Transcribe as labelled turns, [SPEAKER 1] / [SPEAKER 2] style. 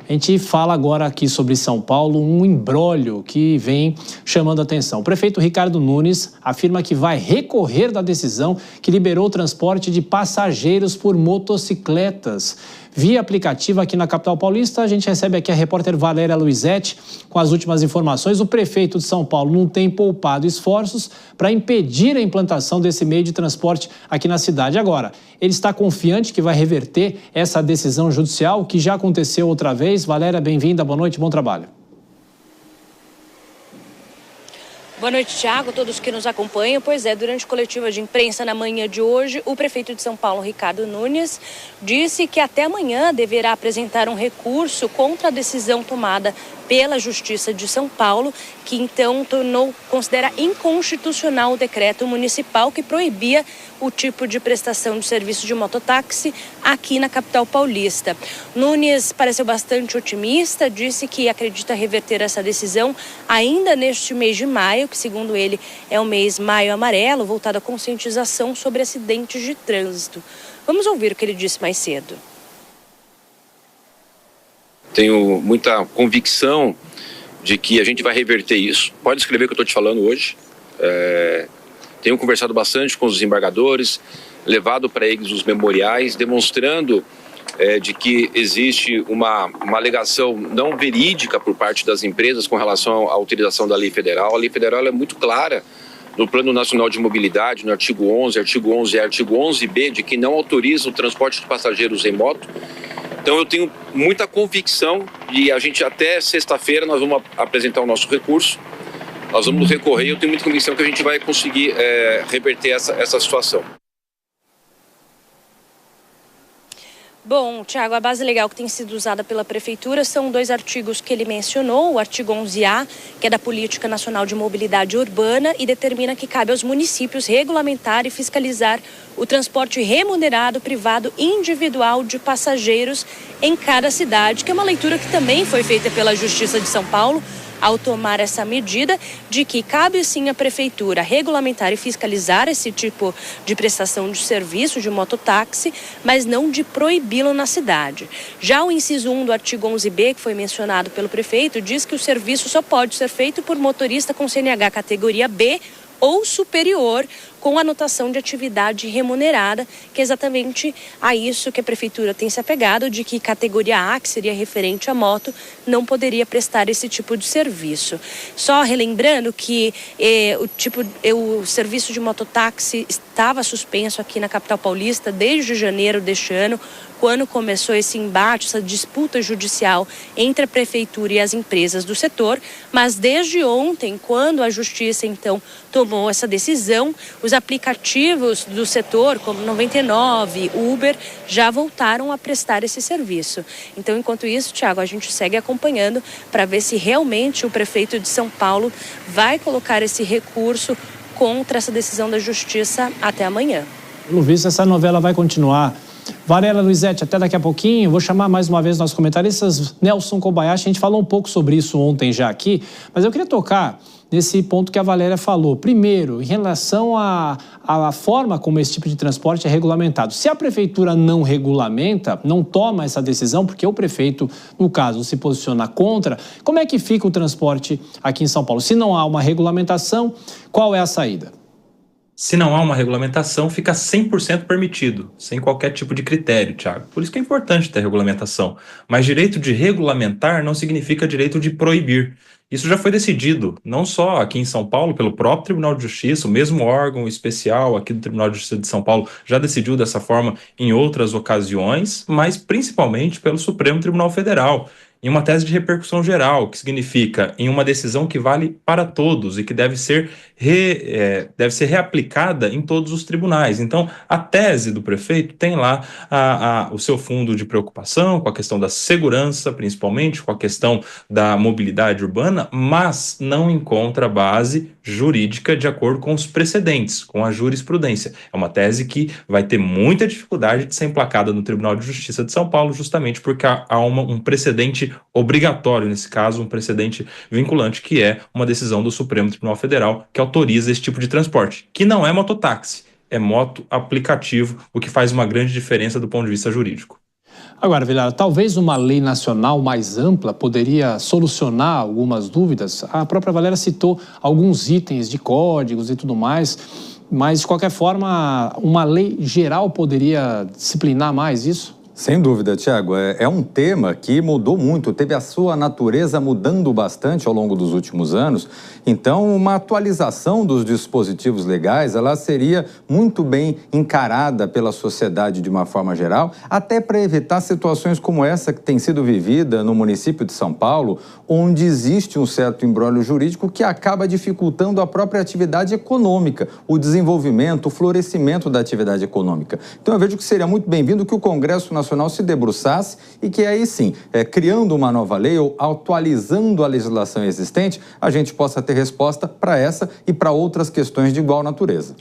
[SPEAKER 1] A gente fala agora aqui sobre São Paulo, um imbróglio que vem chamando a atenção. O prefeito Ricardo Nunes afirma que vai recorrer da decisão que liberou o transporte de passageiros por motocicletas. Via aplicativo aqui na capital paulista, a gente recebe aqui a repórter Valéria Luizetti com as últimas informações. O prefeito de São Paulo não tem poupado esforços para impedir a implantação desse meio de transporte aqui na cidade. Agora, ele está confiante que vai reverter essa decisão judicial, que já aconteceu outra vez. Valéria, bem-vinda, boa noite, bom trabalho.
[SPEAKER 2] Boa noite, Thiago, todos que nos acompanham. Pois é, durante coletiva de imprensa na manhã de hoje, o prefeito de São Paulo, Ricardo Nunes, disse que até amanhã deverá apresentar um recurso contra a decisão tomada pela Justiça de São Paulo, que então considera inconstitucional o decreto municipal que proibia o tipo de prestação de serviço de mototáxi aqui na capital paulista. Nunes pareceu bastante otimista, disse que acredita reverter essa decisão ainda neste mês de maio, que segundo ele é o mês Maio Amarelo, voltado à conscientização sobre acidentes de trânsito. Vamos ouvir o que ele disse mais cedo.
[SPEAKER 3] Tenho muita convicção de que a gente vai reverter isso. Pode escrever o que eu estou te falando hoje. Tenho conversado bastante com os desembargadores, levado para eles os memoriais, demonstrando de que existe uma alegação não verídica por parte das empresas com relação à utilização da lei federal. A lei federal é muito clara no Plano Nacional de Mobilidade, no artigo 11, artigo 11A e artigo 11B, de que não autoriza o transporte de passageiros em moto. Então eu tenho muita convicção e a gente até sexta-feira nós vamos apresentar o nosso recurso, nós vamos recorrer e eu tenho muita convicção que a gente vai conseguir reverter essa situação.
[SPEAKER 2] Bom, Thiago, a base legal que tem sido usada pela Prefeitura são 2 artigos que ele mencionou. O artigo 11A, que é da Política Nacional de Mobilidade Urbana e determina que cabe aos municípios regulamentar e fiscalizar o transporte remunerado privado individual de passageiros em cada cidade, que é uma leitura que também foi feita pela Justiça de São Paulo, ao tomar essa medida de que cabe sim à Prefeitura regulamentar e fiscalizar esse tipo de prestação de serviço de mototáxi, mas não de proibi-lo na cidade. Já o inciso 1 do artigo 11B, que foi mencionado pelo prefeito, diz que o serviço só pode ser feito por motorista com CNH categoria B ou superior, com anotação de atividade remunerada, que é exatamente a isso que a Prefeitura tem se apegado, de que categoria A, que seria referente à moto, não poderia prestar esse tipo de serviço. Só relembrando que o serviço de mototáxi estava suspenso aqui na capital paulista desde janeiro deste ano, quando começou esse embate, essa disputa judicial entre a Prefeitura e as empresas do setor, mas desde ontem, quando a Justiça, então, tomou essa decisão, os aplicativos do setor, como 99, Uber, já voltaram a prestar esse serviço. Então, enquanto isso, Thiago, a gente segue acompanhando para ver se realmente o prefeito de São Paulo vai colocar esse recurso contra essa decisão da Justiça até amanhã.
[SPEAKER 1] Pelo visto, essa novela vai continuar. Valéria Luizetti, até daqui a pouquinho. Vou chamar mais uma vez nossos comentaristas, Nelson Kobayashi. A gente falou um pouco sobre isso ontem já aqui, mas eu queria tocar nesse ponto que a Valéria falou. Primeiro, em relação à forma como esse tipo de transporte é regulamentado. Se a prefeitura não regulamenta, não toma essa decisão, porque o prefeito, no caso, se posiciona contra, como é que fica o transporte aqui em São Paulo? Se não há uma regulamentação, qual é a saída?
[SPEAKER 4] Se não há uma regulamentação, fica 100% permitido, sem qualquer tipo de critério, Thiago. Por isso que é importante ter regulamentação. Mas direito de regulamentar não significa direito de proibir. Isso já foi decidido, não só aqui em São Paulo, pelo próprio Tribunal de Justiça, o mesmo órgão especial aqui do Tribunal de Justiça de São Paulo já decidiu dessa forma em outras ocasiões, mas principalmente pelo Supremo Tribunal Federal, em uma tese de repercussão geral, que significa em uma decisão que vale para todos e que deve ser reaplicada em todos os tribunais. Então, a tese do prefeito tem lá o seu fundo de preocupação com a questão da segurança, principalmente com a questão da mobilidade urbana, mas não encontra base jurídica de acordo com os precedentes, com a jurisprudência. É uma tese que vai ter muita dificuldade de ser emplacada no Tribunal de Justiça de São Paulo, justamente porque há um precedente obrigatório, nesse caso, um precedente vinculante, que é uma decisão do Supremo Tribunal Federal que autoriza esse tipo de transporte, que não é mototáxi, é moto aplicativo, o que faz uma grande diferença do ponto de vista jurídico.
[SPEAKER 1] Agora, Vilela, talvez uma lei nacional mais ampla poderia solucionar algumas dúvidas. A própria Valéria citou alguns itens de códigos e tudo mais, mas, de qualquer forma, uma lei geral poderia disciplinar mais isso?
[SPEAKER 5] Sem dúvida, Tiago. É um tema que mudou muito, teve a sua natureza mudando bastante ao longo dos últimos anos. Então, uma atualização dos dispositivos legais, ela seria muito bem encarada pela sociedade de uma forma geral, até para evitar situações como essa que tem sido vivida no município de São Paulo, onde existe um certo imbróglio jurídico que acaba dificultando a própria atividade econômica, o desenvolvimento, o florescimento da atividade econômica. Então, eu vejo que seria muito bem-vindo que o Congresso Nacional se debruçasse e que aí sim, criando uma nova lei ou atualizando a legislação existente, a gente possa ter resposta para essa e para outras questões de igual natureza.